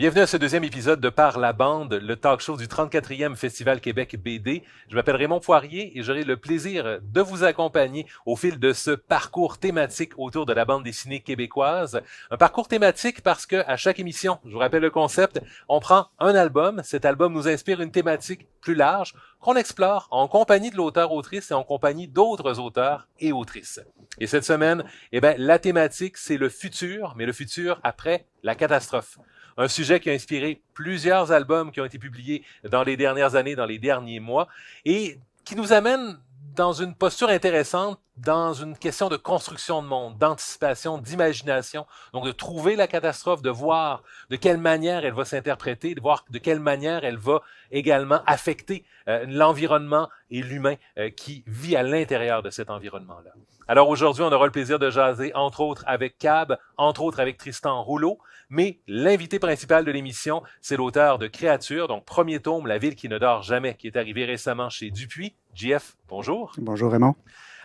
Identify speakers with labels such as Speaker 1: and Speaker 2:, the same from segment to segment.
Speaker 1: Bienvenue à ce deuxième épisode de Par la bande, le talk show du 34e Festival Québec BD. Je m'appelle Raymond Poirier et j'aurai le plaisir de vous accompagner au fil de ce parcours thématique autour de la bande dessinée québécoise. Un parcours thématique parce que à chaque émission, je vous rappelle le concept, on prend un album. Cet album nous inspire une thématique plus large qu'on explore en compagnie de l'auteur-autrice et en compagnie d'autres auteurs et autrices. Et cette semaine, la thématique, c'est le futur, mais le futur après la catastrophe. Un sujet qui a inspiré plusieurs albums qui ont été publiés dans les dernières années, dans les derniers mois, et qui nous amène dans une posture intéressante, dans une question de construction de monde, d'anticipation, d'imagination. Donc, de trouver la catastrophe, de voir de quelle manière elle va s'interpréter, de voir de quelle manière elle va également affecter l'environnement et l'humain qui vit à l'intérieur de cet environnement-là. Alors aujourd'hui, on aura le plaisir de jaser, entre autres avec Cab, entre autres avec Tristan Rouleau, mais l'invité principal de l'émission, c'est l'auteur de Créature, donc premier tome, La ville qui ne dort jamais, qui est arrivé récemment chez Dupuis. JF, bonjour.
Speaker 2: Bonjour Raymond.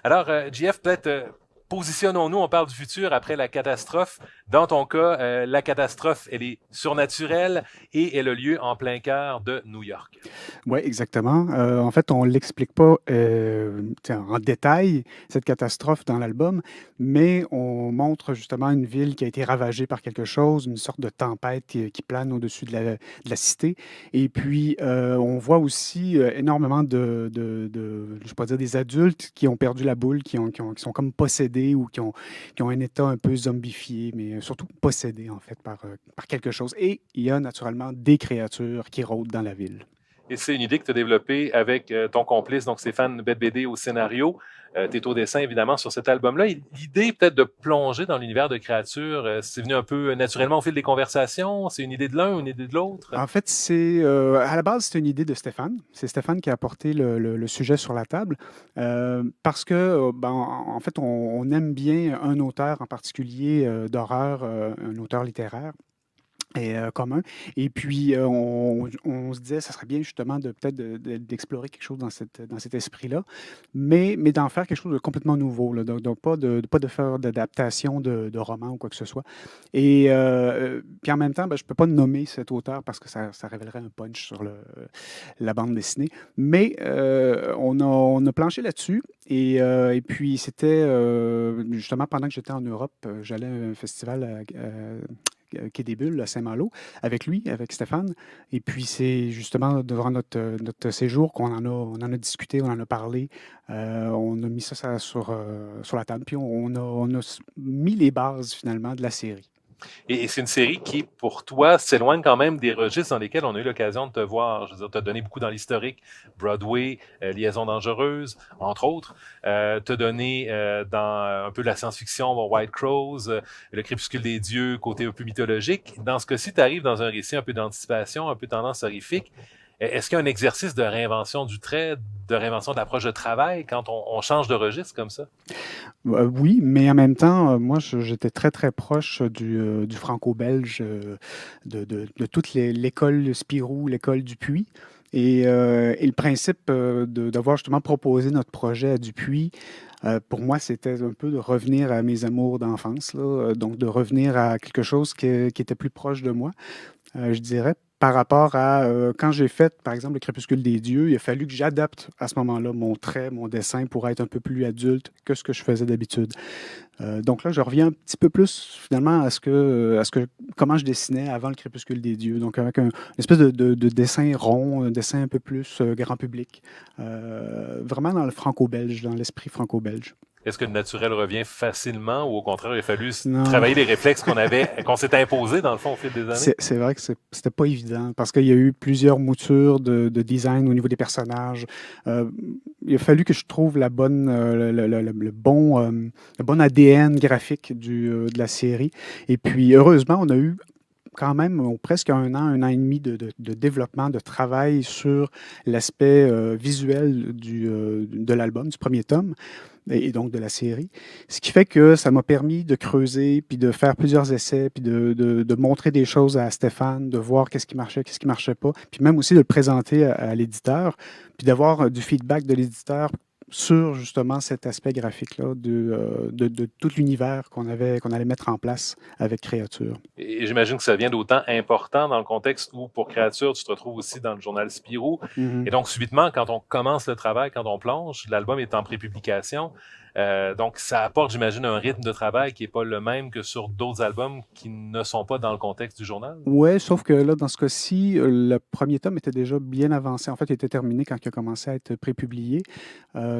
Speaker 1: Alors, JF, peut-être positionnons-nous, on parle du futur après la catastrophe. Dans ton cas, la catastrophe, elle est surnaturelle et elle a lieu en plein cœur de New York.
Speaker 2: Oui, exactement. En fait, on ne l'explique pas en détail, cette catastrophe dans l'album, mais on montre justement une ville qui a été ravagée par quelque chose, une sorte de tempête qui plane au-dessus de la cité. Et puis, on voit aussi énormément je peux dire, des adultes qui ont perdu la boule, qui sont comme possédés ou qui ont un état un peu zombifié, mais surtout possédés en fait par quelque chose. Et il y a naturellement des créatures qui rôdent dans la ville.
Speaker 1: Et c'est une idée que tu as développée avec ton complice, donc Stéphane BD au scénario. Tu es au dessin, évidemment, sur cet album-là. L'idée, peut-être, de plonger dans l'univers de créatures, c'est venu un peu naturellement au fil des conversations? C'est une idée de l'un, une idée de l'autre?
Speaker 2: En fait, à la base, c'est une idée de Stéphane. C'est Stéphane qui a apporté le sujet sur la table parce que, en fait, on aime bien un auteur en particulier d'horreur, un auteur littéraire. Commun. Et puis, on se disait, ça serait bien justement d'explorer quelque chose dans cet esprit-là, mais d'en faire quelque chose de complètement nouveau, là, donc pas de faire d'adaptation de roman ou quoi que ce soit. Et puis en même temps, je ne peux pas nommer cet auteur parce que ça révélerait un punch sur la bande dessinée. Mais on a planché là-dessus. Et puis, c'était justement pendant que j'étais en Europe, j'allais à un festival Quai des Bulles, à Saint-Malo, avec lui, avec Stéphane. Et puis, c'est justement durant notre séjour on en a discuté, on en a parlé. On a mis ça sur la table. Puis, on a mis les bases, finalement, de la série.
Speaker 1: Et c'est une série qui, pour toi, s'éloigne quand même des registres dans lesquels on a eu l'occasion de te voir. Je veux dire, tu as donné beaucoup dans l'historique, Broadway, Liaison dangereuse, entre autres. Tu as donné dans un peu la science-fiction, White Crows, Le crépuscule des dieux, côté un peu mythologique. Dans ce cas-ci, tu arrives dans un récit un peu d'anticipation, un peu tendance horrifique. Est-ce qu'il y a un exercice de réinvention du trait, de réinvention de l'approche de travail quand on change de registre comme ça?
Speaker 2: Oui, mais en même temps, moi, j'étais très, très proche du franco-belge, de toute l'école Spirou, l'école Dupuis. Et le principe d'avoir justement proposé notre projet à Dupuis, pour moi, c'était un peu de revenir à mes amours d'enfance, là, donc de revenir à quelque chose qui était plus proche de moi, je dirais, par rapport à quand j'ai fait, par exemple, Le crépuscule des dieux, il a fallu que j'adapte à ce moment-là mon trait, mon dessin pour être un peu plus adulte que ce que je faisais d'habitude. Donc là, je reviens un petit peu plus finalement comment je dessinais avant Le crépuscule des dieux. Donc avec une espèce de dessin rond, un dessin un peu plus grand public, vraiment dans le franco-belge, dans l'esprit franco-belge.
Speaker 1: Est-ce que le naturel revient facilement ou au contraire, il a fallu
Speaker 2: Non,
Speaker 1: travailler les réflexes qu'on s'était imposés dans le fond au fil des années?
Speaker 2: c'est vrai que c'était pas évident parce qu'il y a eu plusieurs moutures de design au niveau des personnages. Euh, il a fallu que je trouve le bon ADN graphique de la série. Et puis, heureusement, on a eu quand même presque un an et demi de développement, de travail sur l'aspect visuel de l'album, du premier tome, et donc de la série. Ce qui fait que ça m'a permis de creuser, puis de faire plusieurs essais, puis de montrer des choses à Stéphane, de voir qu'est-ce qui marchait pas, puis même aussi de le présenter à l'éditeur, puis d'avoir du feedback de l'éditeur sur justement cet aspect graphique-là de tout l'univers qu'on allait mettre en place avec Créature.
Speaker 1: Et j'imagine que ça vient d'autant important dans le contexte où, pour Créature, tu te retrouves aussi dans le journal Spirou.
Speaker 2: Mm-hmm.
Speaker 1: Et donc, subitement, quand on commence le travail, quand on plonge, l'album est en prépublication. Donc, ça apporte, j'imagine, un rythme de travail qui n'est pas le même que sur d'autres albums qui ne sont pas dans le contexte du journal.
Speaker 2: Ouais, sauf que là, dans ce cas-ci, le premier tome était déjà bien avancé. En fait, il était terminé quand il a commencé à être prépublié.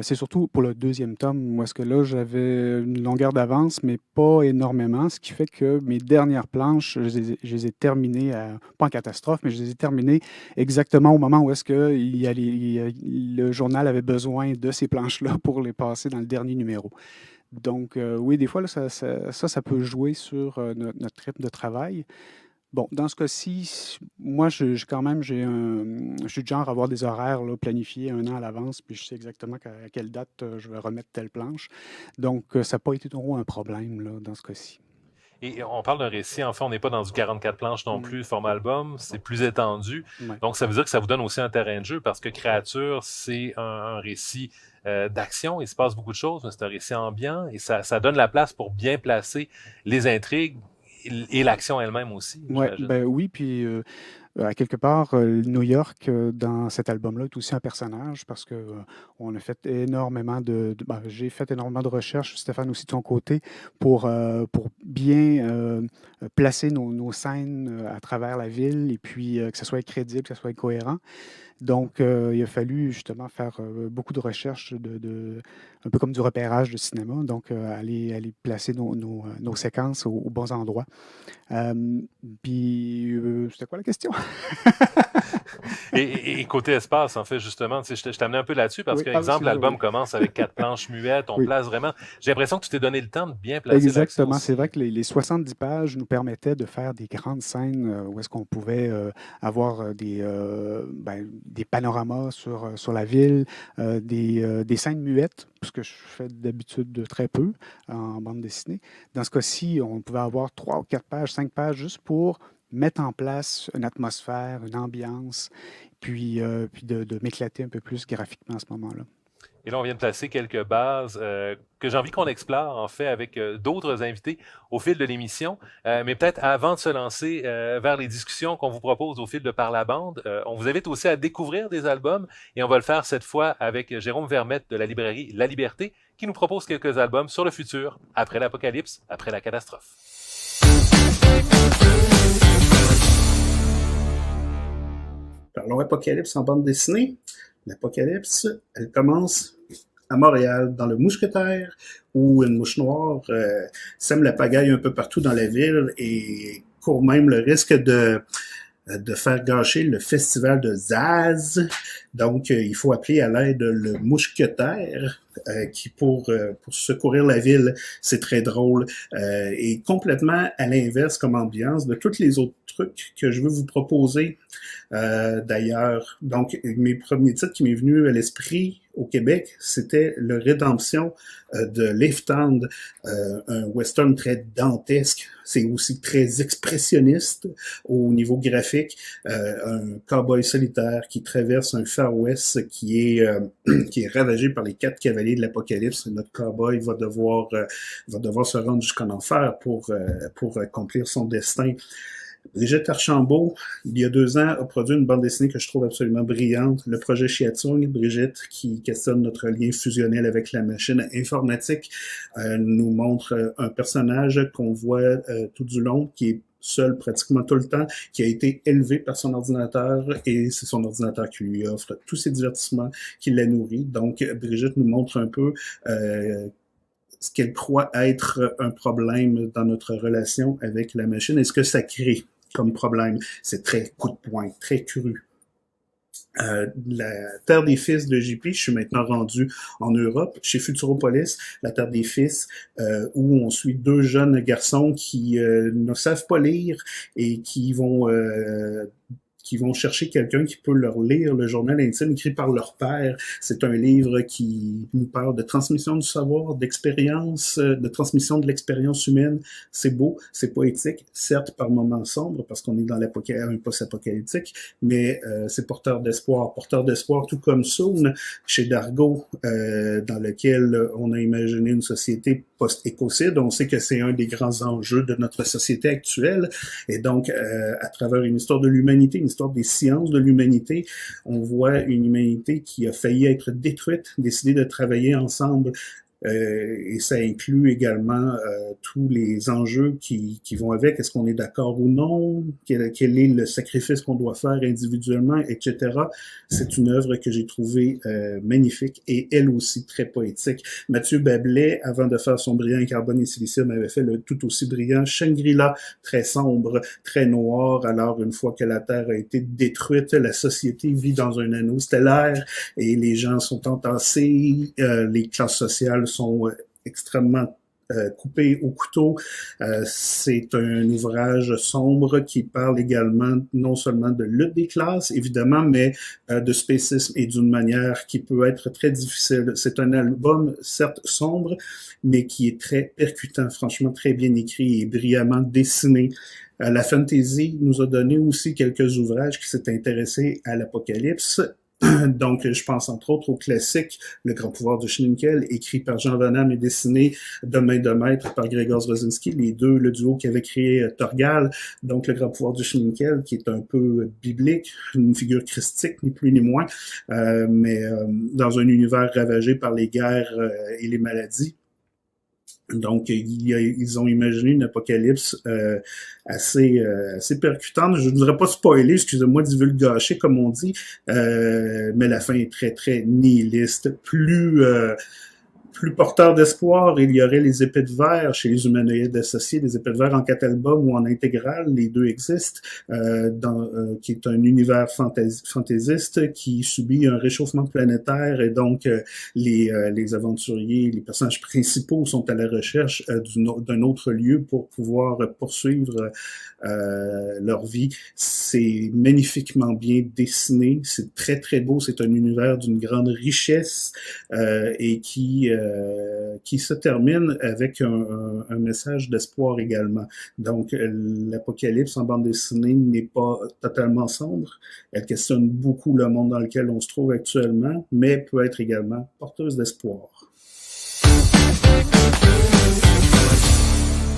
Speaker 2: C'est surtout pour le deuxième tome, où est-ce que là, j'avais une longueur d'avance, mais pas énormément, ce qui fait que mes dernières planches, je les ai terminées, pas en catastrophe, mais je les ai terminées exactement au moment où est-ce que le journal avait besoin de ces planches-là pour les passer dans le dernier numéro. Donc, oui, des fois, là, ça peut jouer sur notre rythme de travail. Bon, dans ce cas-ci, moi, quand même, je suis du genre à avoir des horaires là, planifiés 1 an à l'avance, puis je sais exactement à quelle date je vais remettre telle planche. Donc, ça n'a pas été trop un problème là, dans ce cas-ci.
Speaker 1: Et on parle d'un récit, en fait, on n'est pas dans du 44 planches non
Speaker 2: Mm.
Speaker 1: plus, format album, c'est plus étendu.
Speaker 2: Ouais.
Speaker 1: Donc, ça veut dire que ça vous donne aussi un terrain de jeu parce que Créature, c'est un récit d'action, il se passe beaucoup de choses, mais c'est un récit ambiant et ça donne la place pour bien placer les intrigues et l'action elle-même aussi,
Speaker 2: Ouais,
Speaker 1: j'imagine.
Speaker 2: ben oui, puis à quelque part, New York, dans cet album-là, est aussi un personnage parce que on a fait énormément j'ai fait énormément de recherches, Stéphane aussi de son côté, pour bien placer nos scènes à travers la ville et puis que ça soit crédible, que ça soit cohérent. Donc, il a fallu justement faire beaucoup de recherches, un peu comme du repérage de cinéma, donc aller placer nos séquences aux bons endroits. Euh, Puis, c'était quoi la question?
Speaker 1: Et côté espace, en fait, justement, tu sais, je t'amenais un peu là-dessus parce
Speaker 2: Oui,
Speaker 1: que,
Speaker 2: ah,
Speaker 1: exemple,
Speaker 2: excusez,
Speaker 1: l'album
Speaker 2: oui.
Speaker 1: commence avec 4 planches muettes, on
Speaker 2: Oui,
Speaker 1: place vraiment. J'ai l'impression que tu t'es donné le temps de bien placer l'action
Speaker 2: exactement. C'est vrai
Speaker 1: aussi.
Speaker 2: que les 70 pages nous permettaient de faire des grandes scènes où est-ce qu'on pouvait avoir des panoramas sur la ville, des scènes muettes, ce que je fais d'habitude de très peu en bande dessinée. Dans ce cas-ci, on pouvait avoir 3 ou 4 pages, 5 pages juste pour mettre en place une atmosphère, une ambiance, puis de m'éclater un peu plus graphiquement à ce moment-là.
Speaker 1: Et là, on vient de placer quelques bases que j'ai envie qu'on explore, en fait, avec d'autres invités au fil de l'émission. Mais peut-être avant de se lancer vers les discussions qu'on vous propose au fil de Par la bande, on vous invite aussi à découvrir des albums. Et on va le faire cette fois avec Jérôme Vermette de la librairie La Liberté, qui nous propose quelques albums sur le futur, après l'apocalypse, après la catastrophe.
Speaker 3: Parlons Apocalypse en bande dessinée. L'Apocalypse, elle commence à Montréal, dans le Mousquetaire, où une mouche noire sème la pagaille un peu partout dans la ville et court même le risque de faire gâcher le festival de Zaz. Donc, il faut appeler à l'aide le mousquetaire qui, pour secourir la ville, c'est très drôle, et complètement à l'inverse comme ambiance de tous les autres trucs que je veux vous proposer. D'ailleurs, donc, mes premiers titres qui m'est venu à l'esprit au Québec, c'était le Rédemption de Lifetand, un western très dantesque. C'est aussi très expressionniste au niveau graphique. Un cowboy solitaire qui traverse un Far West qui est ravagé par les 4 cavaliers de l'Apocalypse. Notre cowboy va devoir se rendre jusqu'en enfer pour accomplir son destin. Brigitte Archambault, il y a 2 ans, a produit une bande dessinée que je trouve absolument brillante, le projet Chiatung. Brigitte, qui questionne notre lien fusionnel avec la machine informatique, nous montre un personnage qu'on voit tout du long, qui est seul pratiquement tout le temps, qui a été élevé par son ordinateur et c'est son ordinateur qui lui offre tous ses divertissements, qui la nourrit. Donc, Brigitte nous montre un peu ce qu'elle croit être un problème dans notre relation avec la machine et ce que ça crée comme problème. C'est très coup de poing, très cru. La Terre des Fils de JP, je suis maintenant rendu en Europe, chez Futuropolis, la Terre des Fils, où on suit 2 jeunes garçons qui ne savent pas lire et qui qui vont chercher quelqu'un qui peut leur lire le journal intime écrit par leur père. C'est un livre qui nous parle de transmission du savoir, d'expérience, de transmission de l'expérience humaine. C'est beau, c'est poétique, certes par moments sombre parce qu'on est dans un post-apocalyptique, mais c'est porteur d'espoir tout comme Soon chez Dargaud, dans lequel on a imaginé une société post-écocide. On sait que c'est un des grands enjeux de notre société actuelle, et donc à travers une histoire de l'humanité, une histoire des sciences de l'humanité, on voit une humanité qui a failli être détruite, décider de travailler ensemble. Et ça inclut également tous les enjeux qui vont avec. Est-ce qu'on est d'accord ou non? Quel est le sacrifice qu'on doit faire individuellement, etc. C'est une œuvre que j'ai trouvée magnifique et elle aussi très poétique. Mathieu Bablet, avant de faire son brillant Carbone et Silicium, avait fait le tout aussi brillant Shangri-La, très sombre, très noir. Alors, une fois que la Terre a été détruite, la société vit dans un anneau stellaire et les gens sont entassés, les classes sociales sont extrêmement coupées au couteau. C'est un ouvrage sombre qui parle également non seulement de lutte des classes, évidemment, mais de spécisme et d'une manière qui peut être très difficile. C'est un album, certes sombre, mais qui est très percutant, franchement très bien écrit et brillamment dessiné. La fantasy nous a donné aussi quelques ouvrages qui s'étaient intéressés à l'apocalypse. Donc, je pense entre autres au classique Le Grand Pouvoir de Schninkel, écrit par Jean Vanham et dessiné de main de maître par Grzegorz Rosinski, le duo qui avait créé Torgal. Donc, Le Grand Pouvoir de Schninkel, qui est un peu biblique, une figure christique, ni plus ni moins, mais dans un univers ravagé par les guerres et les maladies. Donc, ils ont imaginé une apocalypse assez percutante. Je ne voudrais pas spoiler, excusez-moi, divulgacher comme on dit, mais la fin est très, très nihiliste. Plus porteur d'espoir, il y aurait les épées de verre chez les humanoïdes associés, les épées de verre en 4 albums ou en intégrale, les deux existent, qui est un univers fantaisiste qui subit un réchauffement planétaire et donc les aventuriers, les personnages principaux sont à la recherche d'un autre lieu pour pouvoir poursuivre leur vie. C'est magnifiquement bien dessiné, c'est très très beau, c'est un univers d'une grande richesse et qui se termine avec un message d'espoir également. Donc, l'apocalypse en bande dessinée n'est pas totalement sombre. Elle questionne beaucoup le monde dans lequel on se trouve actuellement, mais peut être également porteuse d'espoir.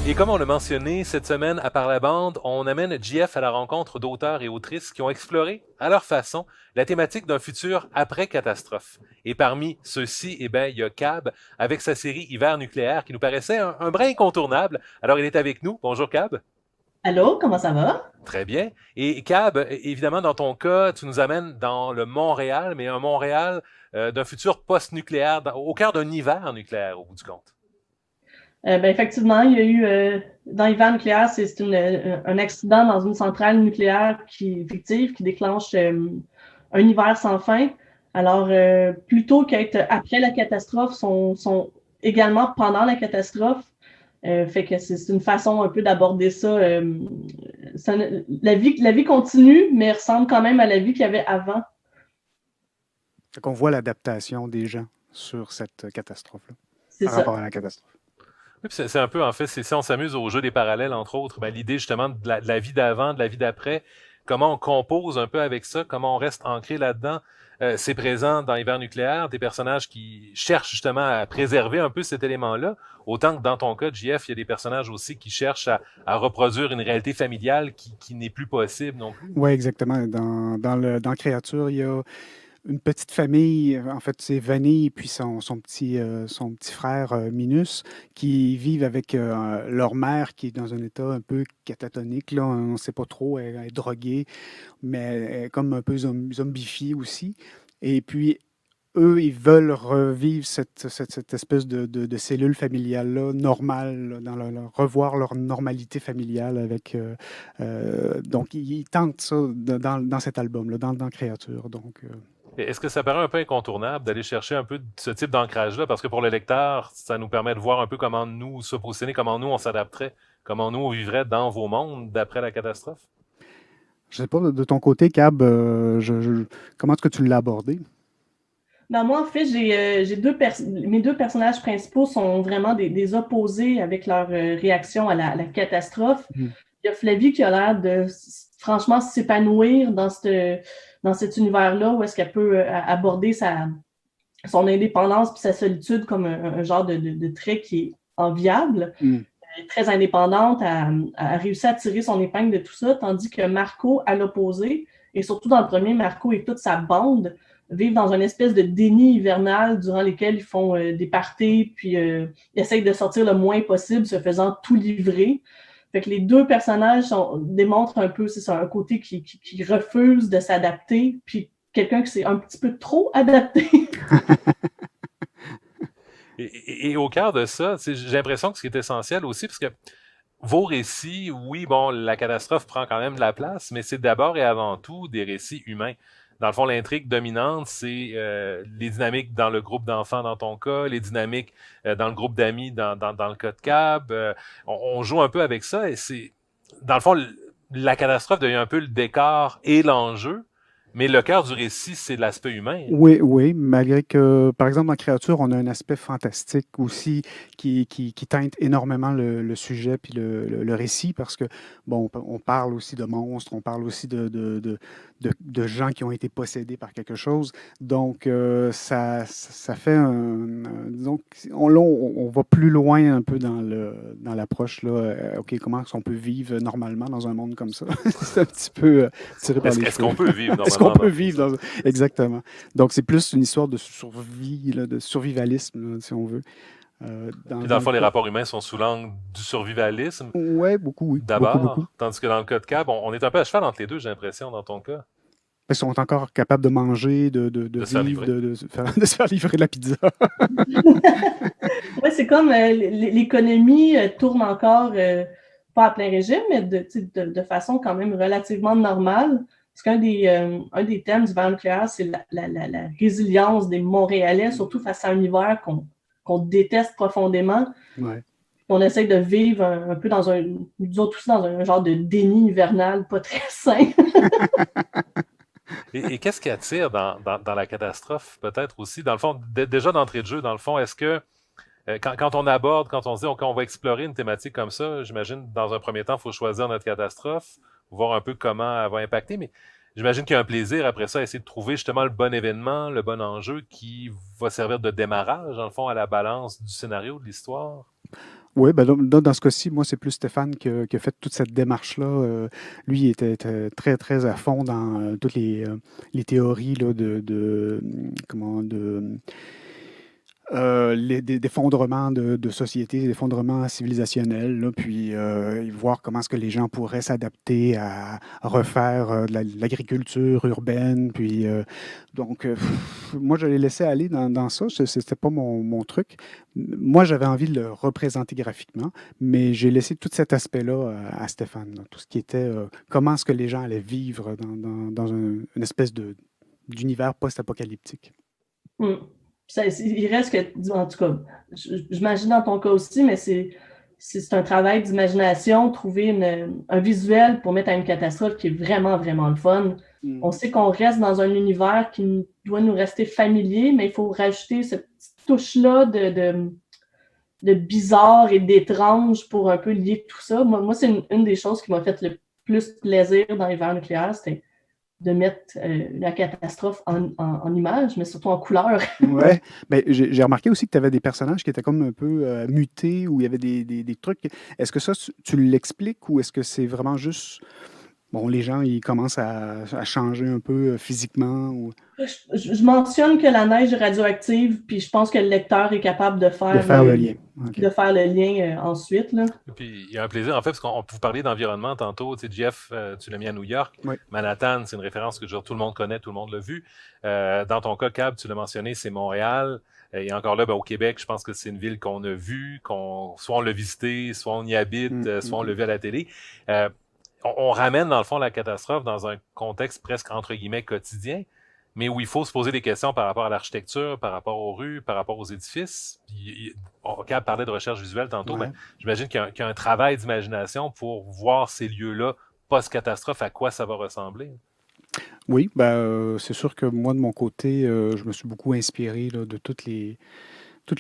Speaker 1: Et comme on l'a mentionné, cette semaine, à Par la bande, on amène JF à la rencontre d'auteurs et autrices qui ont exploré, à leur façon, la thématique d'un futur après-catastrophe. Et parmi ceux-ci, il y a Cab, avec sa série Hiver nucléaire, qui nous paraissait un brin incontournable. Alors, il est avec nous. Bonjour, Cab.
Speaker 4: Allô, comment ça va?
Speaker 1: Très bien. Et Cab, évidemment, dans ton cas, tu nous amènes dans le Montréal, mais un Montréal d'un futur post-nucléaire, au cœur d'un hiver nucléaire, au bout du compte.
Speaker 4: Effectivement, il y a eu dans l'hiver nucléaire, c'est un accident dans une centrale nucléaire fictive qui déclenche un hiver sans fin. Alors, plutôt qu'être après la catastrophe, sont également pendant la catastrophe. Fait que c'est une façon un peu d'aborder ça. La vie continue, mais ressemble quand même à la vie qu'il y avait avant.
Speaker 2: Fait qu'on voit l'adaptation des gens sur cette catastrophe-là.
Speaker 4: C'est
Speaker 2: par
Speaker 4: ça.
Speaker 2: rapport à la catastrophe.
Speaker 1: Oui, c'est un peu, en fait, si on s'amuse au jeu des parallèles, entre autres, l'idée justement de la vie d'avant, de la vie d'après, comment on compose un peu avec ça, comment on reste ancré là-dedans. C'est présent dans Hiver nucléaire, des personnages qui cherchent justement à préserver un peu cet élément-là, autant que dans ton cas, JF, il y a des personnages aussi qui cherchent à reproduire une réalité familiale qui n'est plus possible non plus.
Speaker 2: Oui, exactement. Dans Créature, il y a une petite famille, en fait, c'est Vanille et puis son petit frère Minus, qui vivent avec leur mère qui est dans un état un peu catatonique. Là, on ne sait pas trop, elle est droguée, mais elle est comme un peu zombifiée aussi. Et puis, eux, ils veulent revivre cette espèce de cellule familiale-là, normale, là, revoir leur normalité familiale avec... donc, ils tentent ça dans cet album-là, dans Créature. Donc...
Speaker 1: Est-ce que ça paraît un peu incontournable d'aller chercher un peu ce type d'ancrage-là? Parce que pour le lecteur, ça nous permet de voir un peu comment nous se positionner, comment nous on s'adapterait, comment nous on vivrait dans vos mondes d'après la catastrophe.
Speaker 2: Je sais pas, de ton côté, Cab, comment est-ce que tu l'as abordé?
Speaker 4: Ben, moi, en fait, mes deux personnages principaux sont vraiment des opposés avec leur réaction à la catastrophe.
Speaker 2: Mm.
Speaker 4: Il y a Flavie qui a l'air de franchement s'épanouir dans cet univers-là où est-ce qu'elle peut aborder son indépendance puis sa solitude comme un genre de trait qui est enviable.
Speaker 2: Mm.
Speaker 4: Elle est très indépendante, elle a réussi à tirer son épingle de tout ça, tandis que Marco, à l'opposé, et surtout dans le premier, Marco et toute sa bande vivent dans une espèce de déni hivernal durant lesquels ils font des parties, puis ils essayent de sortir le moins possible, se faisant tout livrer. Fait que les deux personnages démontrent un peu, c'est ça, un côté qui refuse de s'adapter, puis quelqu'un qui s'est un petit peu trop adapté.
Speaker 1: Et au cœur de ça, j'ai l'impression que ce qui est essentiel aussi, parce que vos récits, oui, bon, la catastrophe prend quand même de la place, mais c'est d'abord et avant tout des récits humains. Dans le fond, l'intrigue dominante, c'est les dynamiques dans le groupe d'enfants dans ton cas, les dynamiques dans le groupe d'amis dans le cas de Cab. On joue un peu avec ça et c'est, dans le fond, la catastrophe devient un peu le décor et l'enjeu, mais le cœur du récit, c'est l'aspect humain.
Speaker 2: Oui, oui, malgré que, par exemple, dans Créature, on a un aspect fantastique aussi qui teinte énormément le sujet puis le récit parce que, bon, on parle aussi de monstres, on parle aussi de gens qui ont été possédés par quelque chose. Donc, ça fait disons, on va plus loin un peu dans l'approche, là. OK, comment est-ce qu'on peut vivre normalement dans un monde comme ça? C'est un petit peu tiré par les
Speaker 1: Est-ce
Speaker 2: cheveux.
Speaker 1: qu'on peut vivre
Speaker 2: Est-ce qu'on
Speaker 1: normalement?
Speaker 2: peut vivre dans... Exactement. Donc, c'est plus une histoire de survie, là, de survivalisme, là, si on veut.
Speaker 1: Puis dans le fond, les rapports humains sont sous l'angle du survivalisme
Speaker 2: Ouais, beaucoup, oui.
Speaker 1: d'abord,
Speaker 2: Beaucoup.
Speaker 1: tandis que dans le cas de Cab, on est un peu à cheval entre les deux, j'ai l'impression, dans ton cas.
Speaker 2: Ils sont encore capables de manger, de
Speaker 1: se faire
Speaker 2: vivre,
Speaker 1: livrer.
Speaker 2: de se faire livrer de la pizza.
Speaker 4: Ouais, c'est comme l'économie tourne encore pas à plein régime, mais de façon quand même relativement normale. Parce un des thèmes du verre nucléaire, c'est la résilience des Montréalais, surtout face à un hiver qu'on déteste profondément.
Speaker 2: Ouais.
Speaker 4: On essaie de vivre un peu nous autres aussi dans un genre de déni hivernal pas très sain.
Speaker 1: Et qu'est-ce qui attire dans la catastrophe, peut-être aussi, dans le fond, déjà d'entrée de jeu, dans le fond, est-ce que quand on aborde, quand on se dit on va explorer une thématique comme ça, j'imagine, dans un premier temps, il faut choisir notre catastrophe, voir un peu comment elle va impacter, mais j'imagine qu'il y a un plaisir après ça à essayer de trouver justement le bon événement, le bon enjeu qui va servir de démarrage, dans le fond, à la balance du scénario, de l'histoire.
Speaker 2: Oui, ben dans ce cas-ci, moi, c'est plus Stéphane qui a fait toute cette démarche-là. Lui, il était très, très à fond dans toutes les théories là, comment, d'effondrement de société, d'effondrement civilisationnel, là, puis voir comment est-ce que les gens pourraient s'adapter à refaire de l'agriculture urbaine. Puis, donc, moi, je l'ai laissé aller dans ça. C'était pas mon truc. Moi, j'avais envie de le représenter graphiquement, mais j'ai laissé tout cet aspect-là à Stéphane, là. Tout ce qui était comment est-ce que les gens allaient vivre dans une espèce d'univers post-apocalyptique.
Speaker 4: Mm. Il reste que, en tout cas, j'imagine dans ton cas aussi, mais c'est un travail d'imagination, trouver un visuel pour mettre à une catastrophe qui est vraiment, vraiment le fun. Mm. On sait qu'on reste dans un univers qui doit nous rester familier, mais il faut rajouter cette petite touche-là de bizarre et d'étrange pour un peu lier tout ça. Moi c'est une des choses qui m'a fait le plus plaisir dans les verres nucléaires, c'était de mettre la catastrophe en image, mais surtout en couleur.
Speaker 2: Ouais. Ben, j'ai remarqué aussi que tu avais des personnages qui étaient comme un peu mutés, où il y avait des trucs. Est-ce que ça, tu l'expliques ou est-ce que c'est vraiment juste... Bon, les gens, ils commencent à changer un peu physiquement? Ou...
Speaker 4: Je mentionne que la neige est radioactive, puis je pense que le lecteur est capable de faire
Speaker 2: le lien.
Speaker 4: Okay. De faire le lien ensuite. Là.
Speaker 1: Puis il y a un plaisir, en fait, parce qu'on vous parler d'environnement tantôt. Tu sais, Jeff, tu l'as mis à New York.
Speaker 2: Oui.
Speaker 1: Manhattan, c'est une référence que tout le monde connaît, tout le monde l'a vu. Dans ton cas, Cab, tu l'as mentionné, c'est Montréal. Et encore là, au Québec, je pense que c'est une ville qu'on a vue, soit on l'a visité, soit on y habite, soit on l'a vu à la télé. On ramène, dans le fond, la catastrophe dans un contexte presque, entre guillemets, quotidien, mais où il faut se poser des questions par rapport à l'architecture, par rapport aux rues, par rapport aux édifices. Cab parlait de recherche visuelle tantôt, mais j'imagine qu'il y a un travail d'imagination pour voir ces lieux-là post-catastrophe, à quoi ça va ressembler?
Speaker 2: Oui, ben, c'est sûr que moi, de mon côté, je me suis beaucoup inspiré là, de tout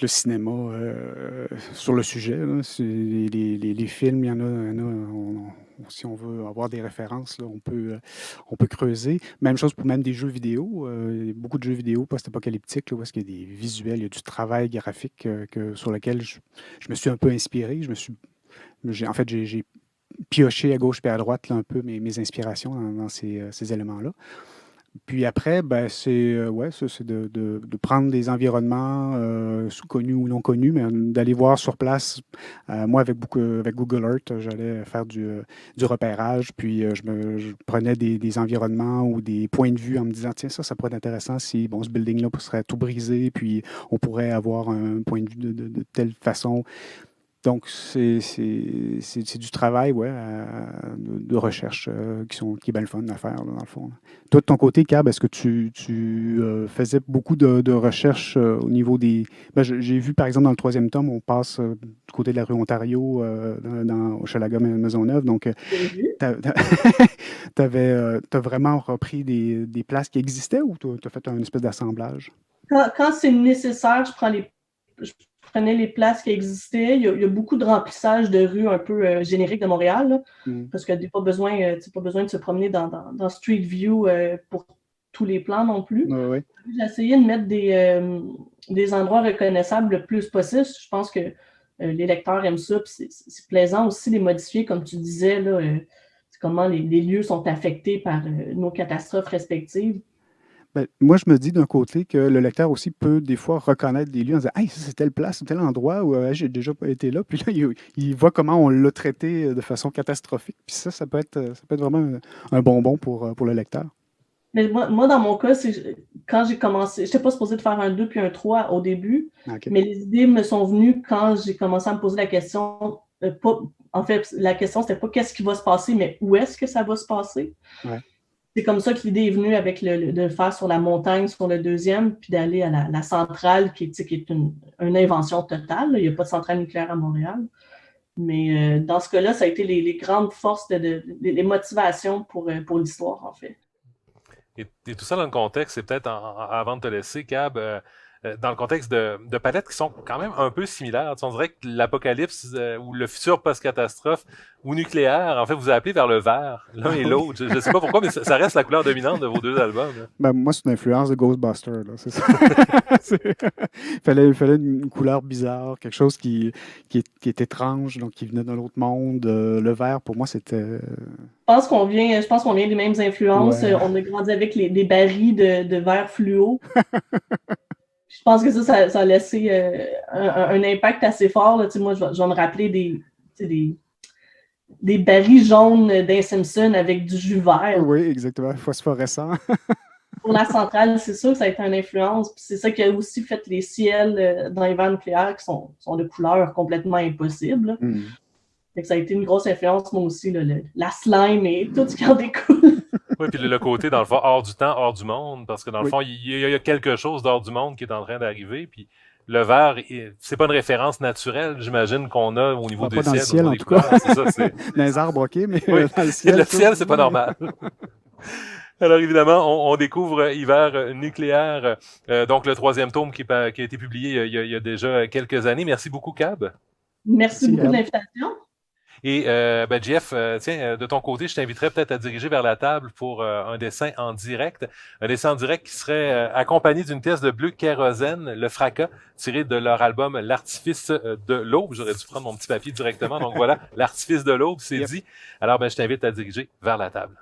Speaker 2: le cinéma sur le sujet. Là. Les films, si on veut avoir des références, là, on peut creuser. Même chose pour même des jeux vidéo. Il y a beaucoup de jeux vidéo post-apocalyptiques, là, où est-ce qu'il y a des visuels, il y a du travail graphique sur lequel je me suis un peu inspiré. En fait, j'ai pioché à gauche et à droite là, un peu mes inspirations dans ces éléments-là. Puis après, ben, c'est de prendre des environnements connus ou non connus, mais d'aller voir sur place. Moi, avec Google Earth, j'allais faire du repérage, puis je prenais des environnements ou des points de vue en me disant, tiens, ça pourrait être intéressant si bon, ce building-là serait tout brisé, puis on pourrait avoir un point de vue de telle façon. Donc, c'est du travail de recherche qui est bien le fun à faire, là, dans le fond. Toi, de ton côté, Cab, est-ce que tu faisais beaucoup de recherches au niveau des... Ben, j'ai vu, par exemple, dans le 3e tome, on passe du côté de la rue Ontario, au Hochelaga Maisonneuve. Donc, t'as vraiment repris des places qui existaient ou tu as fait un espèce d'assemblage?
Speaker 4: Quand c'est nécessaire, je prenais les places qui existaient. Il y a beaucoup de remplissage de rues un peu génériques de Montréal, là, parce qu'il n'y a pas besoin de se promener dans Street View pour tous les plans non plus.
Speaker 2: Oui.
Speaker 4: J'ai essayé de mettre des endroits reconnaissables le plus possible. Je pense que les lecteurs aiment ça. C'est plaisant aussi de les modifier, comme tu disais, là, c'est comment les lieux sont affectés par nos catastrophes respectives.
Speaker 2: Ben, moi, je me dis d'un côté que le lecteur aussi peut des fois reconnaître des lieux en disant « Hey, ça c'est telle place, tel endroit où j'ai déjà été là. » Puis là, il voit comment on l'a traité de façon catastrophique. Puis ça peut être vraiment un bonbon pour le lecteur.
Speaker 4: Mais moi, dans mon cas, quand j'ai commencé, je n'étais pas supposée de faire un 2 puis un 3 au début,
Speaker 2: Okay.
Speaker 4: Mais les idées me sont venues quand j'ai commencé à me poser la question. En fait, la question, c'était pas qu'est-ce qui va se passer, mais où est-ce que ça va se passer?
Speaker 2: Ouais.
Speaker 4: C'est comme ça que l'idée est venue avec de le faire sur la montagne, sur le 2e, puis d'aller à la centrale, qui est une invention totale. Il n'y a pas de centrale nucléaire à Montréal. Mais dans ce cas-là, ça a été les grandes forces, les motivations pour l'histoire, en fait.
Speaker 1: Et tout ça dans le contexte, c'est peut-être, avant de te laisser, Cab, dans le contexte de palettes qui sont quand même un peu similaires. Tu sais, on dirait que l'apocalypse ou le futur post-catastrophe ou nucléaire, en fait, vous appelez vers le vert, l'un et l'autre. Je ne sais pas pourquoi, mais ça reste la couleur dominante de vos deux albums. Là.
Speaker 2: Ben, moi, c'est une influence de Ghostbusters, là, c'est ça. Il fallait une couleur bizarre, quelque chose qui est étrange, donc qui venait d'un autre monde. Le vert, pour moi, c'était...
Speaker 4: Je pense qu'on vient des mêmes influences.
Speaker 2: Ouais.
Speaker 4: On a grandi avec des barils de verre fluo. Je pense que ça a laissé un impact assez fort. Là. Moi, je vais me rappeler des barils jaunes d'un Simpson avec du jus vert.
Speaker 2: Oui, exactement, phosphorescent.
Speaker 4: Pour la centrale, c'est sûr que ça a été une influence. Puis c'est ça qui a aussi fait les ciels dans les vents nucléaires qui sont de couleurs complètement impossibles. Fait que ça a été une grosse influence, moi aussi, la slime et tout ce qui en découle.
Speaker 1: Oui, puis le côté, dans le fond, hors du temps, hors du monde, parce que dans le fond, il y a quelque chose d'hors du monde qui est en train d'arriver, puis le vert, c'est pas une référence naturelle, j'imagine, qu'on a au niveau des ciels.
Speaker 2: Pas dans le ciel, en tout cas.
Speaker 1: C'est ça, c'est...
Speaker 2: Dans les arbres, OK, mais
Speaker 1: oui,
Speaker 2: dans le ciel...
Speaker 1: Le ciel, c'est pas normal. Alors, évidemment, on découvre Hiver nucléaire, donc le 3e tome qui a été publié il y a déjà quelques années. Merci beaucoup, Cab.
Speaker 4: Merci beaucoup de l'invitation.
Speaker 1: Et Jeff, tiens, de ton côté, je t'inviterais peut-être à diriger vers la table pour un dessin en direct. Un dessin en direct qui serait accompagné d'une pièce de bleu kérosène, le fracas, tiré de leur album L'artifice de l'aube. J'aurais dû prendre mon petit papier directement. Donc voilà, L'artifice de l'aube, c'est dit. Alors, je t'invite à diriger vers la table.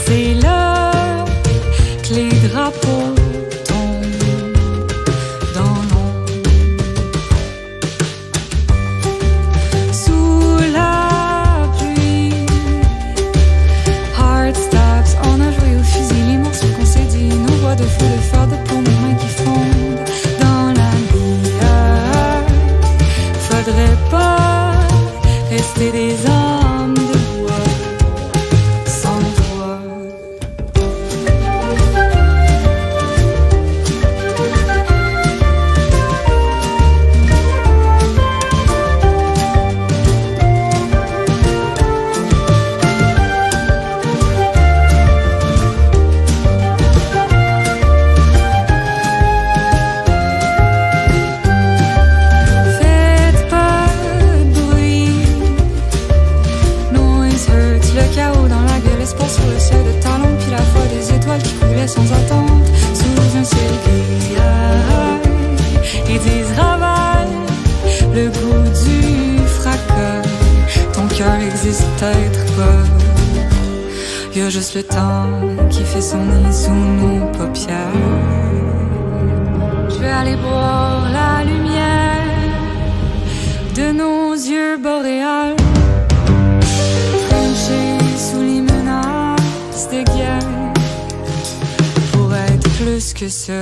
Speaker 5: C'est là sans attente, sous un ciel gris. Ils disent ravale le goût du fracas. Ton cœur existe peut-être pas. Y'a juste le temps qui fait son nid sous nos paupières. Je vais aller boire la lumière de nos yeux boréales, frencher sous les menaces de guerre, pour être plus que ça.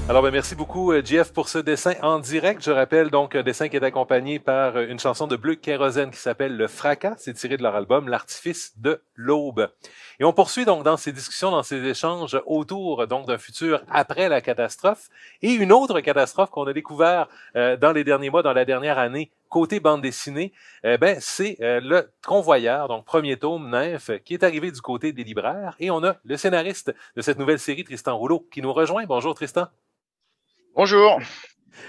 Speaker 1: Alors, merci beaucoup, Jeff, pour ce dessin en direct. Je rappelle donc un dessin qui est accompagné par une chanson de Bleu Kérosène qui s'appelle Le Fracas. C'est tiré de leur album L'Artifice de l'Aube. Et on poursuit donc dans ces discussions, dans ces échanges autour donc d'un futur après la catastrophe et une autre catastrophe qu'on a découvert dans les derniers mois, dans la dernière année, côté bande dessinée, c'est le Convoyeur, donc premier tome, Nymphe, qui est arrivé du côté des libraires. Et on a le scénariste de cette nouvelle série, Tristan Rouleau, qui nous rejoint. Bonjour Tristan.
Speaker 6: Bonjour.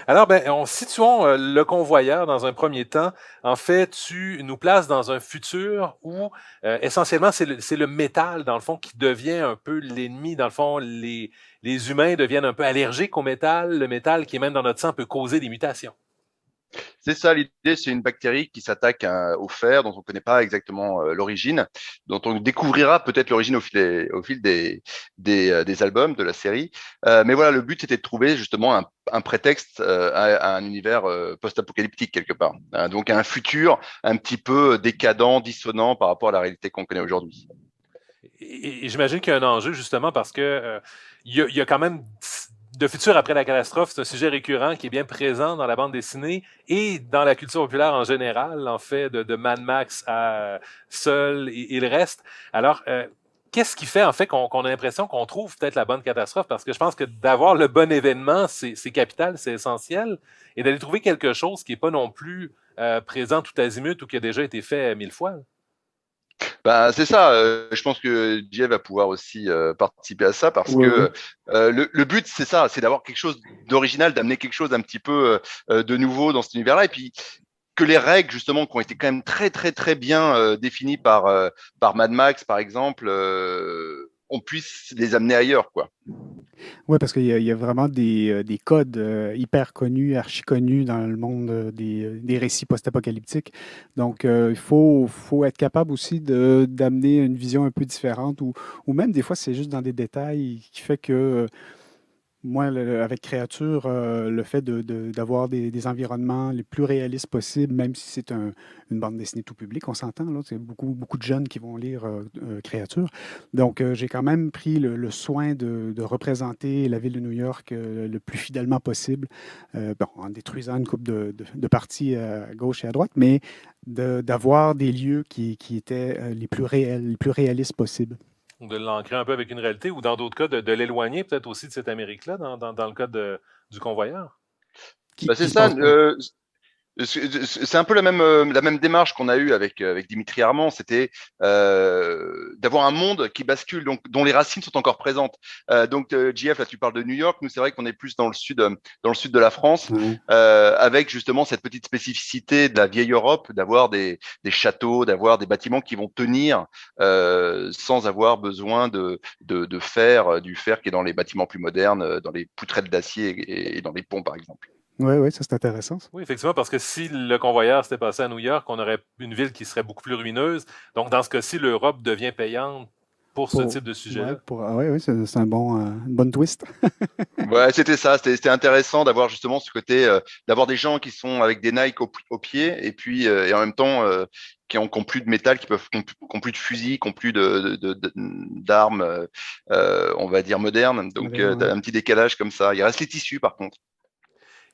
Speaker 1: Alors, situons le Convoyeur dans un premier temps. En fait, tu nous places dans un futur où, essentiellement, c'est le métal, dans le fond, qui devient un peu l'ennemi. Dans le fond, les humains deviennent un peu allergiques au métal. Le métal qui est même dans notre sang peut causer des mutations.
Speaker 6: C'est ça l'idée, c'est une bactérie qui s'attaque au fer dont on ne connaît pas exactement l'origine, dont on découvrira peut-être l'origine au fil des albums de la série. Mais voilà, le but c'était de trouver justement un prétexte à un univers post-apocalyptique quelque part. Donc un futur un petit peu décadent, dissonant par rapport à la réalité qu'on connaît aujourd'hui.
Speaker 1: Et j'imagine qu'il y a un enjeu justement parce que il y a quand même de futur après la catastrophe, c'est un sujet récurrent qui est bien présent dans la bande dessinée et dans la culture populaire en général, en fait, de Mad Max à Seul et le reste. Alors, qu'est-ce qui fait en fait qu'on a l'impression qu'on trouve peut-être la bonne catastrophe? Parce que je pense que d'avoir le bon événement, c'est capital, c'est essentiel, et d'aller trouver quelque chose qui n'est pas non plus présent tout azimut ou qui a déjà été fait 1000 fois.
Speaker 6: C'est ça. Je pense que Jay va pouvoir aussi participer à ça parce que le but, c'est ça, c'est d'avoir quelque chose d'original, d'amener quelque chose un petit peu de nouveau dans cet univers-là. Et puis, que les règles, justement, qui ont été quand même très, très, très bien définies par Mad Max, par exemple, on puisse les amener ailleurs, quoi.
Speaker 2: Oui, parce qu'il y a vraiment des codes hyper connus, archi connus dans le monde des récits post-apocalyptiques. Donc, il faut être capable aussi d'amener une vision un peu différente ou même des fois, c'est juste dans des détails qui fait que Moi, avec Créature, le fait d'avoir des environnements les plus réalistes possibles, même si c'est une bande dessinée tout public, on s'entend, là, c'est beaucoup de jeunes qui vont lire Créature. Donc, j'ai quand même pris le soin de représenter la ville de New York le plus fidèlement possible, bon, en détruisant une coupe de parties à gauche et à droite, mais d'avoir des lieux qui étaient les plus réels, les plus réalistes possibles.
Speaker 1: De l'ancrer un peu avec une réalité ou dans d'autres cas, de l'éloigner peut-être aussi de cette Amérique-là, dans le cas du convoyeur.
Speaker 6: C'est
Speaker 2: Se
Speaker 6: ça.
Speaker 2: passe pas.
Speaker 6: C'est un peu la même démarche qu'on a eue avec Dimitri Armand, c'était d'avoir un monde qui bascule, donc dont les racines sont encore présentes. JF, là tu parles de New York, nous c'est vrai qu'on est plus dans le sud de la France,
Speaker 2: Ouais.
Speaker 6: avec justement cette petite spécificité de la vieille Europe, d'avoir des châteaux, d'avoir des bâtiments qui vont tenir sans avoir besoin de fer, du fer qui est dans les bâtiments plus modernes, dans les poutrelles d'acier et dans les ponts par exemple.
Speaker 2: Oui, ça c'est intéressant, ça.
Speaker 1: Oui, effectivement, parce que si le convoyeur s'était passé à New York, on aurait une ville qui serait beaucoup plus ruineuse. Donc, dans ce cas-ci, l'Europe devient payante pour ce type de sujet-là.
Speaker 2: Ouais, c'est une bonne twist.
Speaker 6: Ouais, c'était ça. C'était intéressant d'avoir justement ce côté, d'avoir des gens qui sont avec des Nike au pied et puis et en même temps qui ont plus de métal, qui ont plus de fusils, qui ont plus d'armes, on va dire modernes. Donc,
Speaker 2: Ouais.
Speaker 6: un petit décalage comme ça. Il reste les tissus par contre.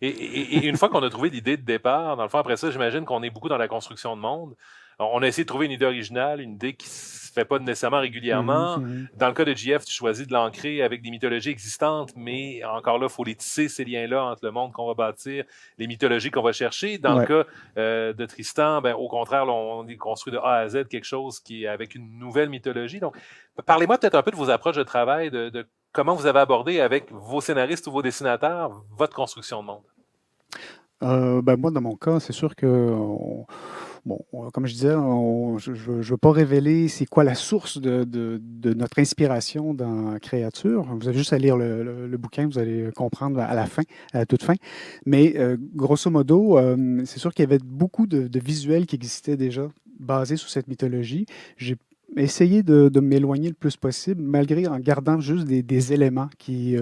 Speaker 1: Et une fois qu'on a trouvé l'idée de départ, dans le fond, après ça, j'imagine qu'on est beaucoup dans la construction de monde. On a essayé de trouver une idée originale, une idée qui se fait pas nécessairement régulièrement.
Speaker 2: Mhm.
Speaker 1: Dans le cas de GF, tu choisis de l'ancrer avec des mythologies existantes, mais encore là, il faut les tisser, ces liens-là, entre le monde qu'on va bâtir, les mythologies qu'on va chercher. Dans le
Speaker 2: Ouais.
Speaker 1: cas de Tristan, ben, au contraire, là, on construit de A à Z quelque chose qui est avec une nouvelle mythologie. Donc, parlez-moi peut-être un peu de vos approches de travail, de comment vous avez abordé avec vos scénaristes ou vos dessinateurs votre construction de monde.
Speaker 2: Moi, dans mon cas, c'est sûr que, comme je disais, je ne veux pas révéler c'est quoi la source de notre inspiration dans Créature. Vous avez juste à lire le bouquin, vous allez comprendre à la fin, à la toute fin. Mais grosso modo, c'est sûr qu'il y avait beaucoup de visuels qui existaient déjà basés sur cette mythologie. J'ai essayé de m'éloigner le plus possible, malgré en gardant juste des éléments qui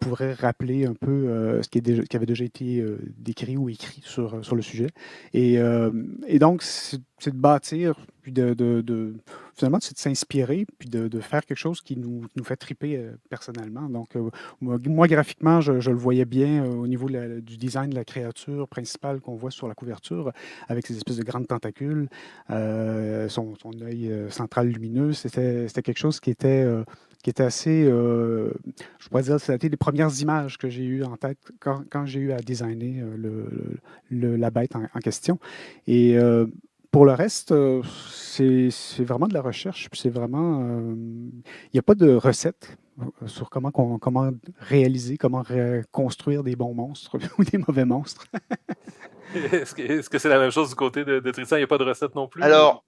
Speaker 2: pourraient rappeler un peu qui avait déjà été décrit ou écrit sur le sujet. Et donc, c'est de bâtir, puis finalement, c'est de s'inspirer, puis de faire quelque chose qui nous fait triper personnellement. Donc, moi, graphiquement, je le voyais bien au niveau du design de la créature principale qu'on voit sur la couverture, avec ces espèces de grandes tentacules, son œil central lumineux. C'était quelque chose qui était assez, je pourrais dire, c'était les premières images que j'ai eues en tête quand j'ai eu à designer la bête en question. Et pour le reste, c'est vraiment de la recherche, puis c'est vraiment, il n'y a pas de recette sur comment réaliser, construire des bons monstres ou des mauvais monstres.
Speaker 1: Est-ce que c'est la même chose du côté de Tristan? Il n'y a pas de recette non plus?
Speaker 6: Alors,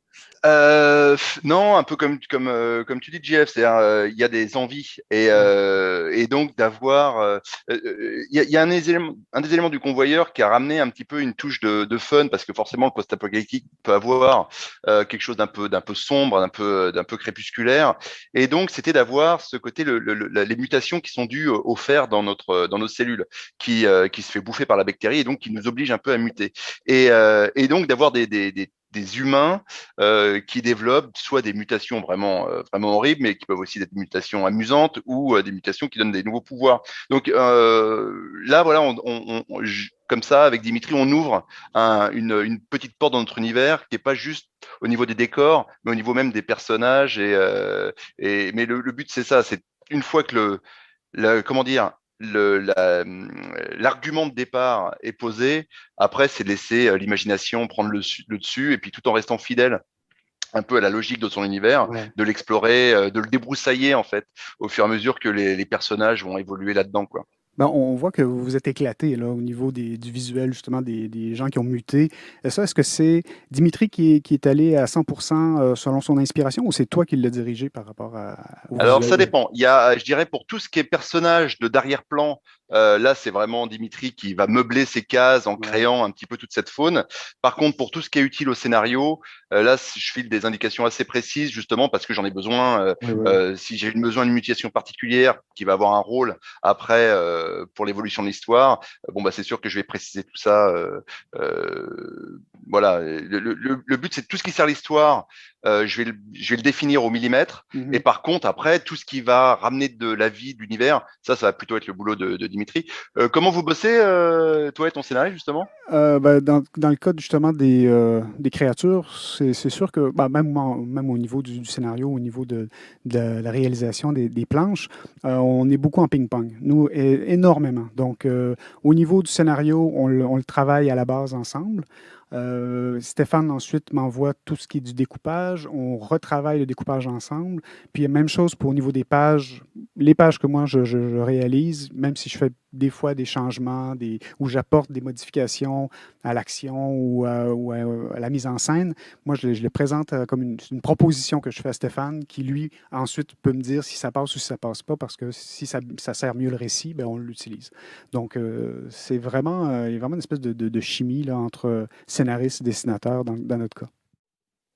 Speaker 6: non, un peu comme tu dis, JF, c'est-à-dire, il y a des envies et donc d'avoir, il y a un des éléments du convoyeur qui a ramené un petit peu une touche de fun parce que forcément le post-apocalyptique peut avoir quelque chose d'un peu sombre, d'un peu crépusculaire et donc c'était d'avoir ce côté les mutations qui sont dues au fer dans nos cellules qui se fait bouffer par la bactérie et donc qui nous oblige un peu à muter et donc d'avoir des humains qui développent soit des mutations vraiment horribles, mais qui peuvent aussi être des mutations amusantes ou des mutations qui donnent des nouveaux pouvoirs. Donc là, voilà, comme ça, avec Dimitri, on ouvre une petite porte dans notre univers qui n'est pas juste au niveau des décors, mais au niveau même des personnages. Mais le but, c'est ça, c'est une fois que comment dire, l'argument de départ est posé. Après, c'est laisser l'imagination prendre le dessus et puis tout en restant fidèle un peu à la logique de son univers,
Speaker 2: Ouais.
Speaker 6: de l'explorer, de le débroussailler en fait, au fur et à mesure que les personnages vont évoluer là-dedans, quoi.
Speaker 2: Ben, on voit que vous vous êtes éclaté là, au niveau du visuel, justement, des gens qui ont muté. Est-ce que c'est Dimitri qui est allé à 100% selon son inspiration ou c'est toi qui l'as dirigé par rapport au
Speaker 6: Alors, ça
Speaker 2: visuel?
Speaker 6: dépend. Il y a, je dirais, pour tout ce qui est personnage d'arrière-plan, là, c'est vraiment Dimitri qui va meubler ses cases en
Speaker 2: Ouais.
Speaker 6: créant un petit peu toute cette faune. Par contre, pour tout ce qui est utile au scénario, Là, je file des indications assez précises, justement, parce que j'en ai besoin. Si j'ai besoin d'une mutation particulière qui va avoir un rôle après pour l'évolution de l'histoire, bon, bah, c'est sûr que je vais préciser tout ça. Voilà. Le but, c'est tout ce qui sert l'histoire. Je vais le définir au millimètre. Et par contre, après, tout ce qui va ramener de la vie, de l'univers, ça va plutôt être le boulot de Dimitri. Comment vous bossez, toi et ton scénario, justement?
Speaker 2: Dans le cas justement des créatures, c'est sûr que même au niveau du scénario, au niveau de la réalisation des planches, on est beaucoup en ping-pong. Nous, énormément. Donc, au niveau du scénario, on le travaille à la base ensemble. Stéphane ensuite m'envoie tout ce qui est du découpage. On retravaille le découpage ensemble. Puis même chose pour au niveau des pages. Les pages que moi je réalise, même si je fais des fois des changements, où j'apporte des modifications à l'action ou à la mise en scène, moi je le présente comme une proposition que je fais à Stéphane, qui lui ensuite peut me dire si ça passe ou si ça passe pas, parce que si ça sert mieux le récit, ben on l'utilise. Donc c'est vraiment, il y a vraiment une espèce de chimie là, entre scénariste et dessinateur dans notre cas.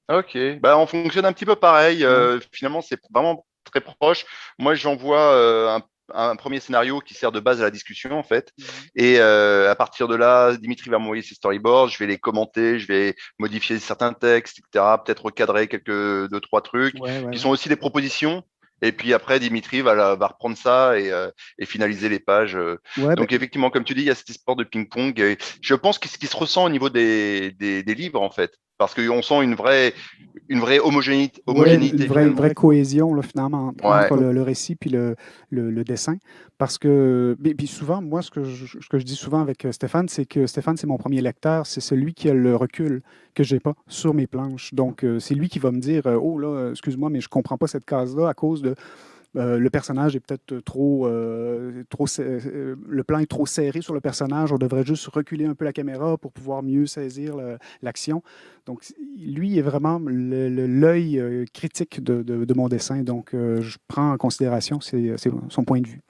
Speaker 6: Ok, bah, on fonctionne un petit peu pareil. Finalement, c'est vraiment très proche. Moi, j'envoie un premier scénario qui sert de base à la discussion, en fait. Et à partir de là, Dimitri va m'envoyer ses storyboards, je vais les commenter, je vais modifier certains textes, etc. Peut-être recadrer deux, trois trucs, qui sont aussi des propositions. Et puis après, Dimitri va reprendre ça et finaliser les pages. Donc effectivement, comme tu dis, il y a cet sport de ping-pong. Et je pense que ce qui se ressent au niveau des livres, en fait, parce qu'on sent une vraie homogénéité.
Speaker 2: Une vraie cohésion là, finalement entre le récit puis le dessin. Parce que, puis souvent, moi, ce que je dis souvent avec Stéphane, c'est que Stéphane, c'est mon premier lecteur, c'est celui qui a le recul que j'ai pas sur mes planches. Donc, c'est lui qui va me dire, oh là, excuse-moi, mais je comprends pas cette case-là à cause de le personnage est peut-être le plan est trop serré sur le personnage. On devrait juste reculer un peu la caméra pour pouvoir mieux saisir l'action. Donc, lui est vraiment l'œil critique de mon dessin. Donc, je prends en considération son point de vue.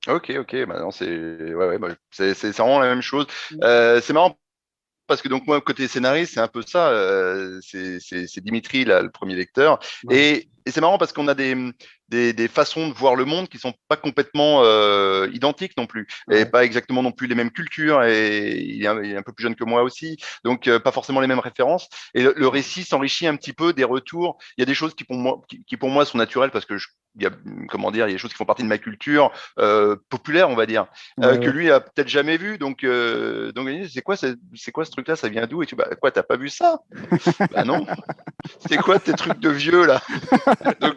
Speaker 6: Ok, bah non, c'est vraiment la même chose. C'est marrant parce que donc moi côté scénariste c'est un peu ça. C'est Dimitri là, le premier lecteur, et c'est marrant parce qu'on a des façons de voir le monde qui sont pas complètement identiques non plus, et pas exactement non plus les mêmes cultures, et il est un peu plus jeune que moi aussi, donc pas forcément les mêmes références, et le récit s'enrichit un petit peu des retours. Il y a des choses qui pour moi sont naturelles parce que il y a des choses qui font partie de ma culture populaire, on va dire, que lui a peut-être jamais vu, donc c'est quoi ce truc là, ça vient d'où, et tu quoi, t'as pas vu ça? Bah non. C'est quoi tes trucs de vieux là? Donc,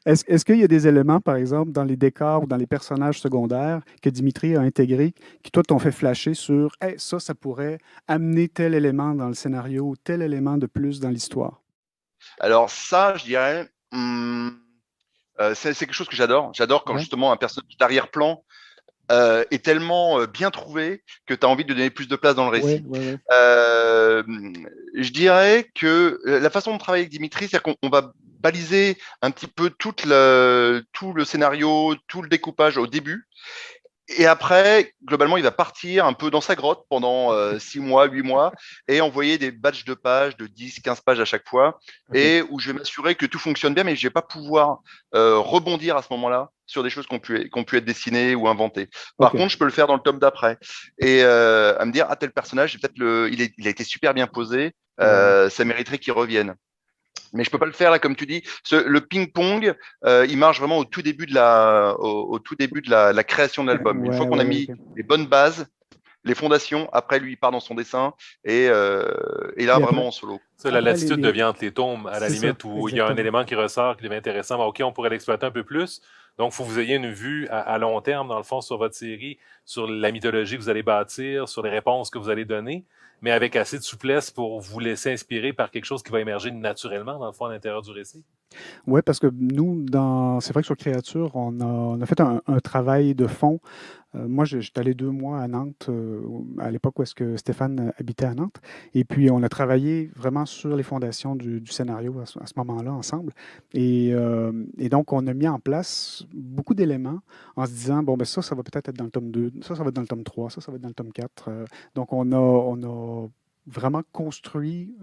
Speaker 2: est-ce qu'il y a des éléments, par exemple, dans les décors ou dans les personnages secondaires que Dimitri a intégrés qui, toi, t'ont fait flasher sur hey, ça pourrait amener tel élément dans le scénario ou tel élément de plus dans l'histoire?
Speaker 6: Alors ça, je dirais, c'est quelque chose que j'adore. J'adore quand justement un personnage d'arrière-plan est tellement bien trouvé que tu as envie de donner plus de place dans le récit. Je dirais que la façon de travailler avec Dimitri, c'est-à-dire qu'on va baliser un petit peu tout le scénario, tout le découpage au début. Et après, globalement, il va partir un peu dans sa grotte pendant 6 mois, 8 mois, et envoyer des batchs de pages de 10, 15 pages à chaque fois, et où je vais m'assurer que tout fonctionne bien, mais je vais pas pouvoir rebondir à ce moment-là sur des choses qui ont pu être dessinées ou inventées. Par contre, je peux le faire dans le tome d'après, et à me dire, ah, tel personnage, peut-être il a été super bien posé, ça mériterait qu'il revienne. Mais je peux pas le faire là, comme tu dis. Le ping-pong, il marche vraiment au tout début de la création de l'album. Une fois qu'on a mis les bonnes bases, les fondations, après lui il part dans son dessin et là vraiment en solo.
Speaker 1: Ça, la latitude devient entre les tombes, à la limite, où il y a un élément qui ressort, qui devient intéressant. Ben, OK, on pourrait l'exploiter un peu plus. Donc, il faut que vous ayez une vue à long terme, dans le fond, sur votre série, sur la mythologie que vous allez bâtir, sur les réponses que vous allez donner, mais avec assez de souplesse pour vous laisser inspirer par quelque chose qui va émerger naturellement, dans le fond, à l'intérieur du récit.
Speaker 2: Oui, parce que nous, c'est vrai que sur Créature, on a fait un travail de fond. Moi, j'étais allé 2 mois à Nantes, à l'époque où est-ce que Stéphane habitait à Nantes. Et puis, on a travaillé vraiment sur les fondations du scénario à ce moment-là, ensemble. Et donc, on a mis en place beaucoup d'éléments en se disant, bon, ben ça va peut-être être dans le tome 2, ça va être dans le tome 3, ça va être dans le tome 4. Donc, on a vraiment construit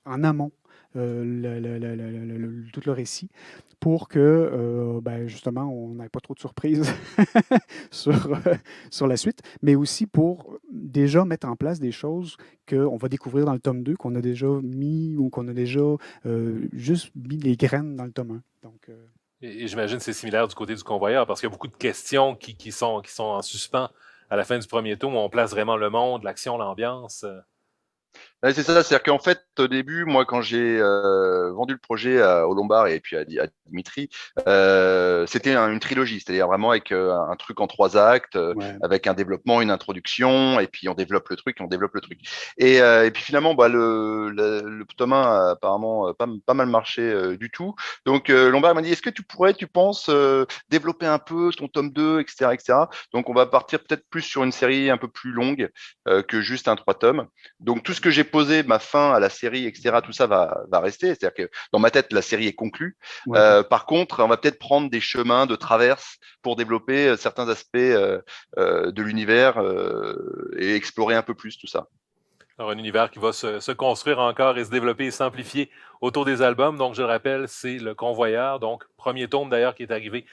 Speaker 2: en amont tout le récit pour que, justement, on n'ait pas trop de surprises sur, sur la suite, mais aussi pour déjà mettre en place des choses qu'on va découvrir dans le tome 2, qu'on a déjà mis ou qu'on a déjà juste mis les graines dans le tome 1. Donc,
Speaker 1: Et j'imagine que c'est similaire du côté du convoyeur, parce qu'il y a beaucoup de questions qui sont en suspens à la fin du premier tome, où on place vraiment le monde, l'action, l'ambiance.
Speaker 6: Ouais, c'est ça, c'est-à-dire qu'en fait, au début, moi, quand j'ai vendu le projet au Lombard et puis à Dimitri, c'était une trilogie, c'est-à-dire vraiment avec un truc en 3 actes,
Speaker 2: ouais.
Speaker 6: avec un développement, une introduction, et puis on développe le truc, et on développe le truc. Et puis finalement, le tome 1 a apparemment pas mal marché du tout. Donc Lombard m'a dit, est-ce que tu penses, développer un peu ton tome 2, etc., etc. Donc on va partir peut-être plus sur une série un peu plus longue que juste un 3 tomes. Donc tout ce que j'ai posé, ma fin à la série, etc., tout ça va rester. C'est-à-dire que dans ma tête, la série est conclue.
Speaker 2: Ouais.
Speaker 6: Par contre, on va peut-être prendre des chemins de traverse pour développer certains aspects de l'univers et explorer un peu plus tout ça.
Speaker 1: Alors, un univers qui va se construire encore et se développer et s'amplifier autour des albums. Donc, je le rappelle, c'est Le Convoyeur. Donc, premier tome d'ailleurs qui est arrivé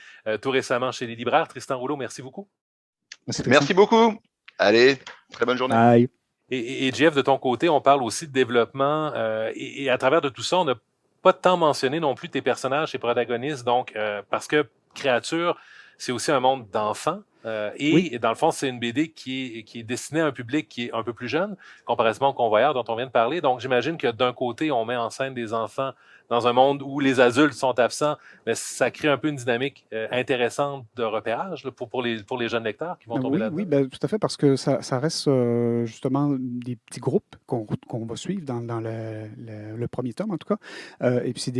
Speaker 1: tout récemment chez les libraires. Tristan Rouleau, merci beaucoup.
Speaker 6: Merci beaucoup. Allez, très bonne journée.
Speaker 2: Bye.
Speaker 1: Et Jeff, de ton côté, on parle aussi de développement et à travers de tout ça, on n'a pas tant mentionné non plus tes personnages, tes protagonistes, donc parce que Créature, c'est aussi un monde d'enfants et dans le fond, c'est une BD qui est destinée à un public qui est un peu plus jeune, comparativement au Convoyeur dont on vient de parler. Donc, j'imagine que d'un côté, on met en scène des enfants dans un monde où les adultes sont absents, mais ça crée un peu une dynamique intéressante de repérage là, pour les jeunes lecteurs qui vont tomber là-dedans.
Speaker 2: Oui, tout à fait, parce que ça reste justement des petits groupes qu'on va suivre dans le premier tome, en tout cas. Et puis, c'est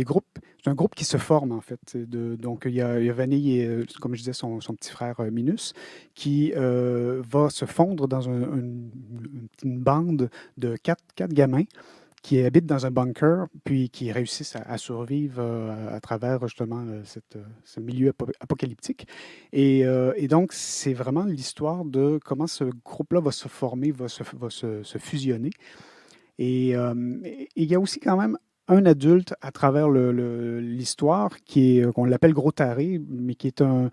Speaker 2: un groupe qui se forme, en fait. Donc, il y a Vanille et, comme je disais, son petit frère Minus, qui va se fondre dans une bande de quatre gamins qui habitent dans un bunker, puis qui réussissent à survivre à travers justement ce milieu apocalyptique. Et donc, c'est vraiment l'histoire de comment ce groupe-là va se former, va se fusionner. Et il y a aussi quand même un adulte à travers l'histoire qu'on l'appelle Gros Taré, mais qui est un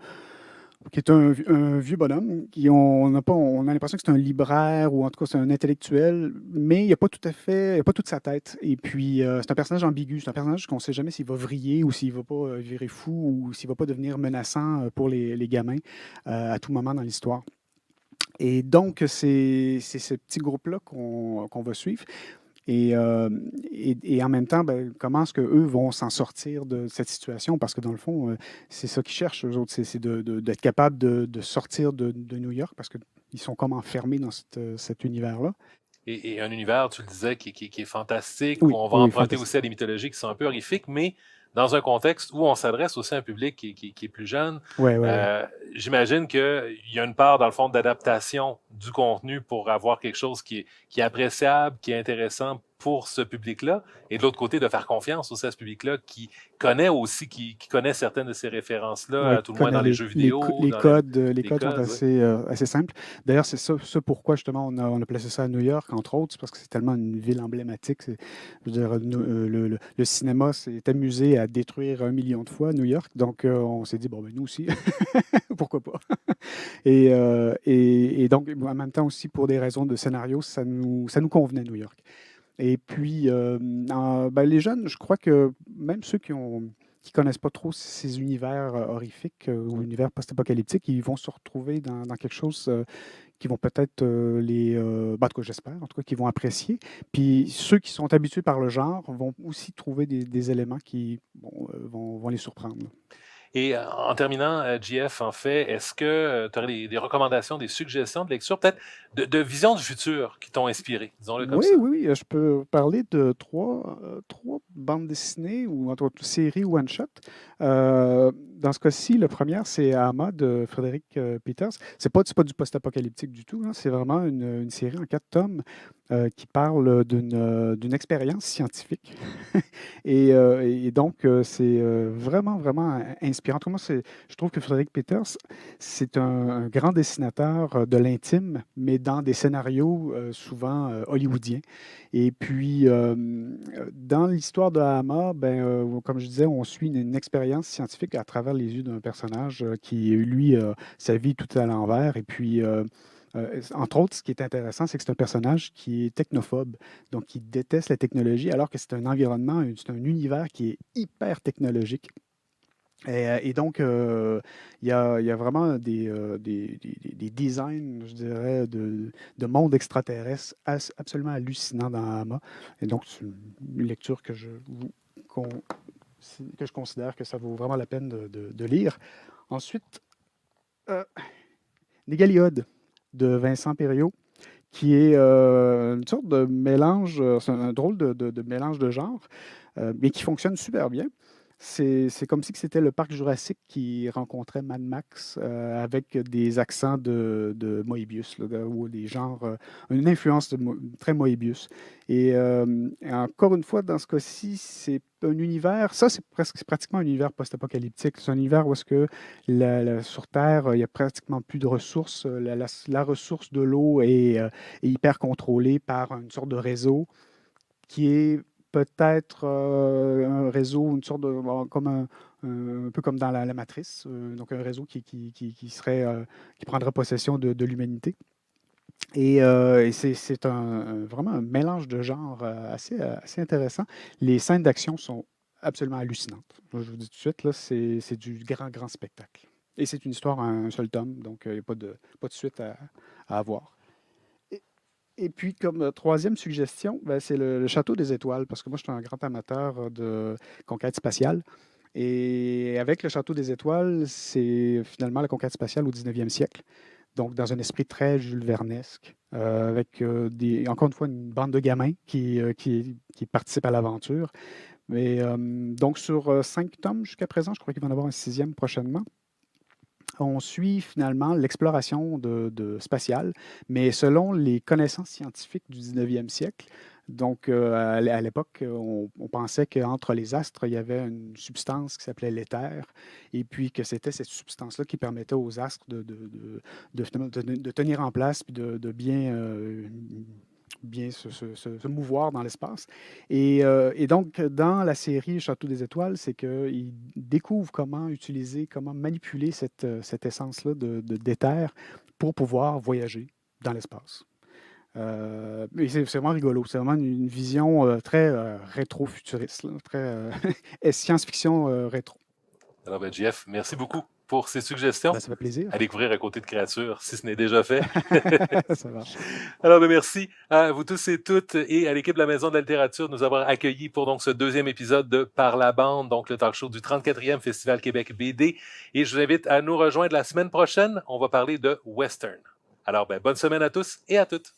Speaker 2: vieux bonhomme. On a l'impression que c'est un libraire ou en tout cas c'est un intellectuel, mais il n'a pas toute sa tête. Et puis c'est un personnage ambigu, c'est un personnage qu'on ne sait jamais s'il va vriller ou s'il ne va pas virer fou ou s'il ne va pas devenir menaçant pour les gamins à tout moment dans l'histoire. Et donc, c'est ce petit groupe-là qu'on va suivre. Et en même temps, comment est-ce qu'eux vont s'en sortir de cette situation? Parce que dans le fond, c'est ça qu'ils cherchent, eux autres, c'est d'être capable de sortir de New York parce qu'ils sont comme enfermés dans cet univers-là.
Speaker 1: Et un univers, tu le disais, qui est fantastique,
Speaker 2: Oui,
Speaker 1: où on va emprunter aussi à des mythologies qui sont un peu horrifiques, mais dans un contexte où on s'adresse aussi à un public qui est plus jeune. J'imagine qu'il y a une part, dans le fond, d'adaptation du contenu pour avoir quelque chose qui est appréciable, qui est intéressant pour ce public-là, et de l'autre côté, de faire confiance aussi à ce public-là qui connaît aussi, qui connaît certaines de ces références-là, tout le moins dans les jeux vidéo.
Speaker 2: Les codes sont assez simples. D'ailleurs, c'est ça pourquoi, justement, on a placé ça à New York, entre autres, c'est parce que c'est tellement une ville emblématique. Je veux dire, le cinéma s'est amusé à détruire 1 million de fois New York, donc on s'est dit, nous aussi, pourquoi pas? Et donc, en même temps aussi, pour des raisons de scénario, ça nous convenait, New York. Et puis, les jeunes, je crois que même ceux qui connaissent pas trop ces univers horrifiques ou univers post-apocalyptiques, ils vont se retrouver dans quelque chose qui vont peut-être en tout cas, j'espère, en tout cas, qu'ils vont apprécier. Puis ceux qui sont habitués par le genre vont aussi trouver des éléments qui vont les surprendre.
Speaker 1: Et en terminant, JF, en fait, est-ce que tu aurais des recommandations, des suggestions de lecture, peut-être de visions du futur qui t'ont inspiré, disons-le comme ça?
Speaker 2: Oui, je peux parler de trois bandes dessinées ou en tout cas séries one-shot. Dans ce cas-ci, la première, c'est Ama de Frédéric Peters. C'est pas du post-apocalyptique du tout, hein, c'est vraiment une série en 4 tomes qui parle d'une expérience scientifique. Et donc, c'est vraiment, vraiment inspirant. Moi, je trouve que Frédéric Peters, c'est un grand dessinateur de l'intime, mais dans des scénarios souvent hollywoodiens. Et puis, dans l'histoire de Hama, comme je disais, on suit une expérience scientifique à travers les yeux d'un personnage qui, lui, sa vie tout à l'envers. Et puis, entre autres, ce qui est intéressant, c'est que c'est un personnage qui est technophobe, donc qui déteste la technologie, alors que c'est un environnement, c'est un univers qui est hyper technologique. Et donc, il y a vraiment des designs, je dirais, de monde extraterrestre absolument hallucinants dans Hama. Et donc, c'est une lecture que je considère que ça vaut vraiment la peine de lire. Ensuite, Négaliode de Vincent Perriot, qui est une sorte de mélange, c'est un drôle de mélange de genres, mais qui fonctionne super bien. C'est comme si c'était le parc Jurassique qui rencontrait Mad Max avec des accents de Moebius, là, ou des genres, une influence très Moebius. Et encore une fois, dans ce cas-ci, c'est un univers, ça c'est pratiquement un univers post-apocalyptique. C'est un univers où est-ce que sur Terre, il n'y a pratiquement plus de ressources. La ressource de l'eau est hyper contrôlée par une sorte de réseau qui est peut-être un réseau, une sorte de, comme un peu comme dans la Matrice, donc un réseau qui prendrait possession de l'humanité. Et c'est vraiment un mélange de genres assez intéressant. Les scènes d'action sont absolument hallucinantes. Je vous dis tout de suite, là, c'est du grand spectacle. Et c'est une histoire à un seul tome, donc il n'y a pas de suite à avoir. Et puis, comme troisième suggestion, c'est le Château des Étoiles, parce que moi, je suis un grand amateur de conquête spatiale. Et avec le Château des Étoiles, c'est finalement la conquête spatiale au 19e siècle. Donc, dans un esprit très Jules Vernesque, avec encore une fois une bande de gamins qui participent à l'aventure. Mais donc, sur 5 tomes jusqu'à présent, je crois qu'il va y en avoir un 6e prochainement. On suit finalement l'exploration spatiale, mais selon les connaissances scientifiques du 19e siècle. Donc, à l'époque, on pensait qu'entre les astres, il y avait une substance qui s'appelait l'éther, et puis que c'était cette substance-là qui permettait aux astres de tenir en place, puis de bien se mouvoir dans l'espace. Et donc, dans la série Château des Étoiles, c'est qu'ils découvrent comment utiliser, comment manipuler cette essence-là d'éther pour pouvoir voyager dans l'espace. Et c'est vraiment rigolo. C'est vraiment une vision très rétro-futuriste, là, très science-fiction rétro.
Speaker 1: Alors, Jeff, merci beaucoup pour ces suggestions.
Speaker 2: Ça fait plaisir.
Speaker 1: À découvrir à côté de Créatures, si ce n'est déjà fait.
Speaker 2: Ça marche.
Speaker 1: Alors, merci à vous tous et toutes et à l'équipe de la Maison de la littérature de nous avoir accueillis pour donc ce 2e épisode de Par la bande, donc le talk show du 34e Festival Québec BD. Et je vous invite à nous rejoindre la semaine prochaine. On va parler de western. Alors, bonne semaine à tous et à toutes.